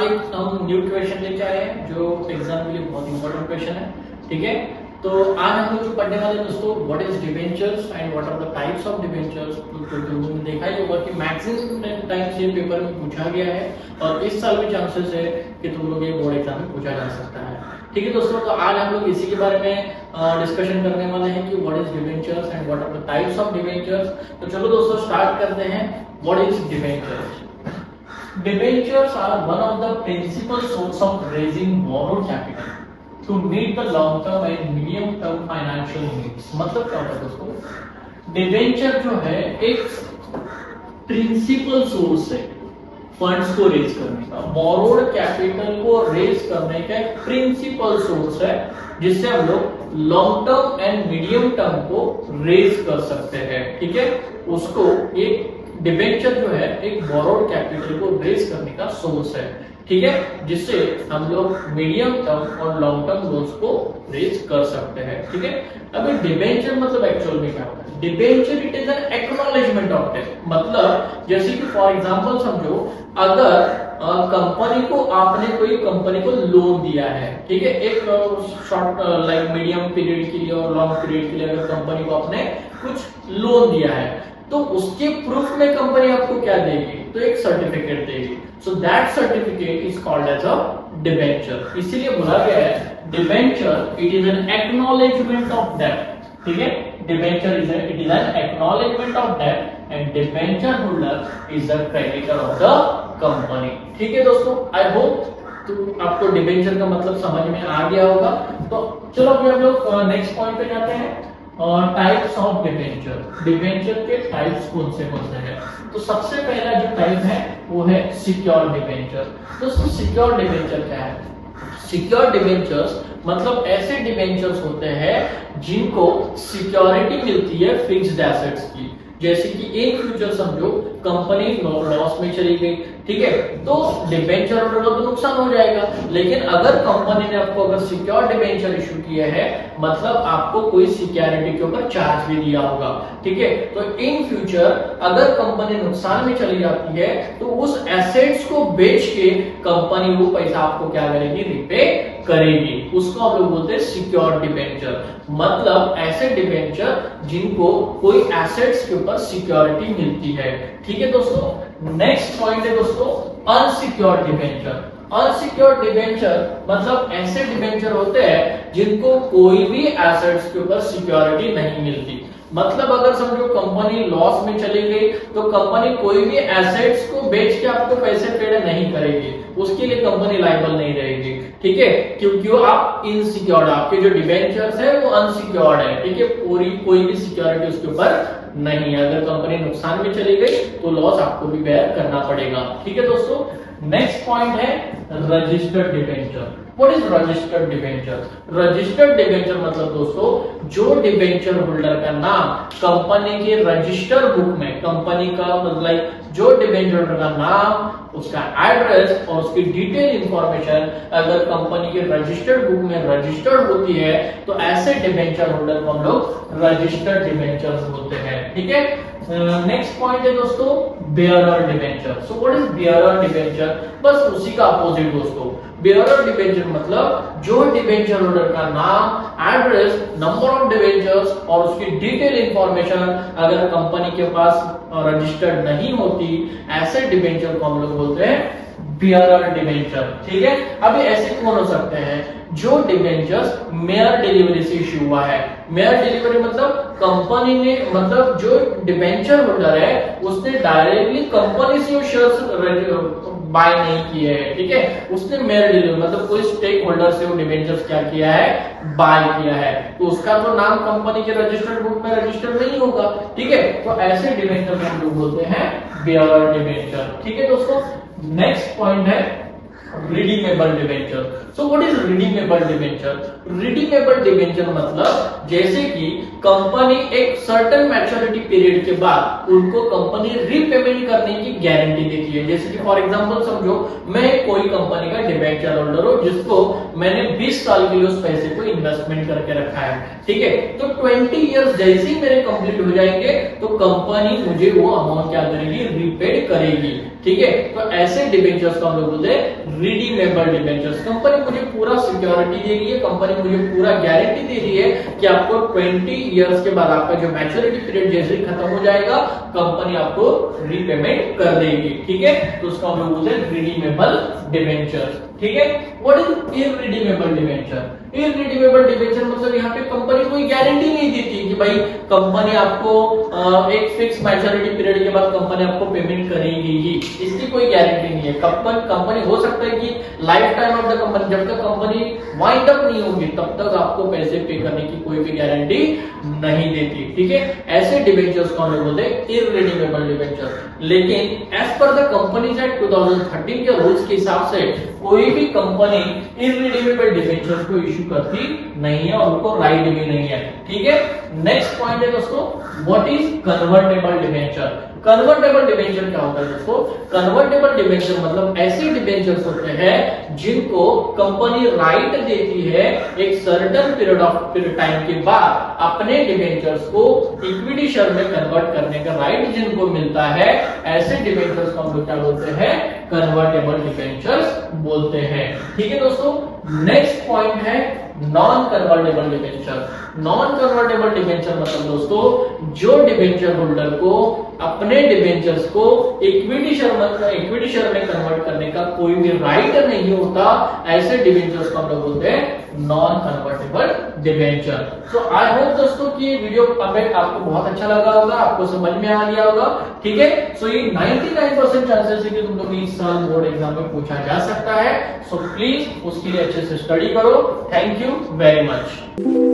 एक हम new question लेके आए हैं जो एग्जाम के लिए बहुत इंपॉर्टेंट क्वेश्चन है। ठीक है, तो आज हम लोग जो पढ़ने वाले हैं दोस्तों, what is debentures and what are the types of debentures. तो तुमने देखा ही होगा कि मैक्सिमम टाइम्स ये पेपर में पूछा गया है और इस साल भी चांसेस है कि तुम लोग ये बोर्ड एग्जाम में पूछा जा सकता है। ठीक है दोस्तों, तो आज हम लोग इसी के बारे में डिस्कशन करने वाले हैं कि what is debentures and what are the types of debentures. तो चलो दोस्तों स्टार्ट करते हैं। What is debentures? Debentures are one of the principal source of raising borrowed capital to meet the long term and medium term financial needs। मतलब क्या होता है दोस्तों? डिबेंचर जो है एक प्रिंसिपल सोर्स है फंड्स को रेज करने का, बोरोड कैपिटल को रेज करने का एक प्रिंसिपल सोर्स है जिससे हम लोग long term and medium term को रेज कर सकते हैं। ठीक है, उसको एक डिबेंचर जो है एक बोरोड कैपिटल को रेज करने का सोर्स है। ठीक है, जिससे हम लोग मीडियम टर्म और लॉन्ग टर्म लोन्स को रेज कर सकते हैं। ठीक है, अभी डिबेंचर मतलब एक्चुअल में क्या होता है? Debenture it is an acknowledgement of debt. मतलब जैसे कि फॉर एग्जांपल समझो, अगर कंपनी को आपने कोई कंपनी को लोन दिया है, ठीक है, एक शॉर्ट लाइक मीडियम पीरियड के लिए और लॉन्ग पीरियड के लिए अगर कंपनी को आपने कुछ लोन दिया है तो उसके प्रूफ में कंपनी आपको क्या देगी? तो एक सर्टिफिकेट देगी। So that certificate is called as a debenture. इसीलिए बोला गया है debenture it is an acknowledgement of debt. ठीक है, debenture is an acknowledgement of debt and debenture holder is the creditor of the company. ठीक है दोस्तों, आई होप तो आपको डिबेंचर का मतलब समझ में आ गया होगा। तो चलो अभी हम लोग नेक्स्ट पॉइंट पे जाते हैं। Types of debenture. डिबेंचर के टाइप्स कौन से हैं? तो सबसे पहला जो टाइप है वो है सिक्योर डिबेंचर। दोस्तों सिक्योर डिबेंचर क्या है? सिक्योर डिबेंचर्स मतलब ऐसे डिबेंचर्स होते हैं जिनको सिक्योरिटी मिलती है फिक्स्ड एसेट्स की। जैसे कि एक फ्यूचर समझो कंपनी लॉस में चली गई, ठीक है, तो डिबेंचर होल्डर को तो नुकसान हो जाएगा। लेकिन अगर कंपनी ने आपको अगर सिक्योर डिबेंचर इशू किया है मतलब आपको कोई सिक्योरिटी के ऊपर चार्ज भी दिया होगा। ठीक है, तो इन फ्यूचर अगर कंपनी नुकसान में चली जाती है तो उस एसेट्स को बेच के कंपनी वो पैसा आपको क्या करेगी? रिपे करेगी। उसको हम लोग बोलते हैं सिक्योर डिबेंचर। मतलब ऐसे डिबेंचर जिनको कोई एसेट्स के ऊपर सिक्योरिटी मिलती है। ठीक है दोस्तों, नेक्स्ट पॉइंट है दोस्तों अनसिक्योर्ड डिबेंचर। अनसिक्योर्ड डिबेंचर मतलब ऐसे डिबेंचर होते हैं जिनको कोई भी एसेट्स के ऊपर सिक्योरिटी नहीं मिलती। मतलब अगर समझो कंपनी लॉस में चली गई तो कंपनी कोई भी एसेट्स को बेच के आपको पैसे पेड नहीं करेगी, उसके लिए कंपनी लायबल नहीं रहेगी। ठीक है, क्योंकि वो आप इनसिक्योर्ड, आपके जो डिबेंचर्स है वो अनसिक्योर्ड है। ठीक है, पूरी कोई भी सिक्योरिटी उसके ऊपर नहीं है। अगर कंपनी नुकसान में चली गई तो लॉस आपको भी बेयर करना पड़ेगा। ठीक है दोस्तों, नेक्स्ट पॉइंट है registered debenture. What is registered debenture? Registered debenture मतलब दोस्तों जो डिबेंचर होल्डर का नाम कंपनी के रजिस्टर बुक में, कंपनी का मतलब जो डिबेंचर होल्डर का नाम, उसका एड्रेस और उसकी डिटेल इंफॉर्मेशन अगर कंपनी के रजिस्टर्ड बुक में रजिस्टर्ड होती है तो ऐसे डिबेंचर होल्डर को हम लोग रजिस्टर्ड डिबेंचर बोलते हैं। ठीक है, नेक्स्ट पॉइंट है दोस्तों bearer debenture. So what is bearer debenture? बस उसी का अपोजिट दोस्तों। बेयरर डिबेंचर मतलब जो डिबेंचर होल्डर का नाम, एड्रेस, नंबर ऑफ डिबेंचर्स और उसकी डिटेल इंफॉर्मेशन अगर कंपनी के पास रजिस्टर्ड नहीं होती, ऐसे डिबेंचर को हम लोग बोलते हैं बेयरर डिबेंचर। ठीक है, अभी ऐसे कौन हो सकते हैं? जो डिबेंचर्स मेयर डिलीवरी से इश्यू हुआ है। मेयर डिलीवरी मतलब कंपनी ने, मतलब जो डिबेंचर होल्डर है उसने डायरेक्टली कंपनी से वो शेयर्स बाय नहीं किए हैं। ठीक है, उसने मेयर डिलीवरी मतलब कोई स्टेक होल्डर से वो डिबेंचर्स क्या किया है? बाय किया है, तो उसका तो नाम कंपनी के रजिस्टर्ड बुक में रजिस्टर्ड नहीं होगा। ठीक है, तो ऐसे डिबेंचर को हम लोग बोलते हैं बेयरर डिबेंचर। ठीक है दोस्तों, नेक्स्ट पॉइंट है redeemable debenture. So what is redeemable debenture? Redeemable debenture मतलब जैसे कि कंपनी एक सर्टेन मैच्योरिटी पीरियड के बाद उनको कंपनी रीपेमेंट करने की गारंटी देती है। जैसे कि फॉर एग्जांपल समझो मैं कोई कंपनी का डिबेंचर होल्डर हूं जिसको मैंने 20 साल के लिए उस पैसे को इन्वेस्टमेंट करके रखा है। ठीक है, तो 20 इयर्स जैसे ही मेरे कंप्लीट हो जाएंगे तो कंपनी मुझे वो अमाउंट क्या करेगी? रीपेड करेगी। ठीक है, तो ऐसे डिबेंचर्स को हम लोग बोलते हैं रिडीमेबल डिबेंचर्स। कंपनी मुझे पूरा सिक्योरिटी दे रही है, कंपनी मुझे पूरा गारंटी दे रही है कि आपको 20 इयर्स के बाद आपका जो मैच्योरिटी पीरियड जैसे ही खत्म हो जाएगा कंपनी आपको रीपेमेंट कर देगी, ठीक है। तो उसको हम लोग बोलते हैं रिडीमेबल डिबेंचर्स, ठीक है। What is irredeemable debenture? Irredeemable debenture मतलब यहाँ पे कंपनी कोई गारंटी नहीं देती कि भाई कंपनी आपको एक फिक्स मैच्योरिटी पीरियड के बाद कंपनी आपको पेमेंट करेगी ही, इसकी कोई गारंटी नहीं है। कंपनी हो सकता है कि life time of the company, जब तक कंपनी वाइंड अप नहीं होगी तब तक आपको पैसे पे करने की कोई भी गारंटी नहीं देती, ठीक है। ऐसे डिबेंचर्स को हम बोलते हैं इररिडीमेबल डिबेंचर। लेकिन as per the companies act 2013 के रूल्स के हिसाब से कोई भी कंपनी इररिडीमेबल डिबेंचर्स को इशू करती नहीं है और उनको राइट भी नहीं है, ठीक है। नेक्स्ट पॉइंट है दोस्तों, what is convertible debenture? Convertible debenture क्या होता है दोस्तों? कन्वर्टेबल डिबेंचर मतलब ऐसे डिबेंचर्स होते हैं जिनको कंपनी राइट देती है एक सर्टेन पीरियड ऑफ टाइम के बाद अपने डिबेंचर्स को इक्विटी शेयर में कन्वर्ट करने का राइट जिनको मिलता है, ऐसे डिबेंचर्स को हम लोग क्या बोलते हैं? कन्वर्टेबल डिबेंचर्स बोलते हैं, ठीक है दोस्तों। नेक्स्ट पॉइंट है non convertible debenture. Non convertible debenture मतलब दोस्तों जो डिबेंचर होल्डर को अपने डिबेंचर्स को इक्विटी शेयर में कन्वर्ट करने का कोई भी राइट नहीं होता, ऐसे डिबेंचर्स को हम लोग बोलते हैं non convertible debenture. So I hope दोस्तों कि ये वीडियो आपको बहुत अच्छा लगा होगा, आपको समझ में आ गया होगा, ठीक है। सो ये 99% चांसेस है कि तुम लोग इस साल बोर्ड एग्जाम में पूछा जा सकता है। सो प्लीज उसके लिए अच्छे से स्टडी करो। Thank you very much.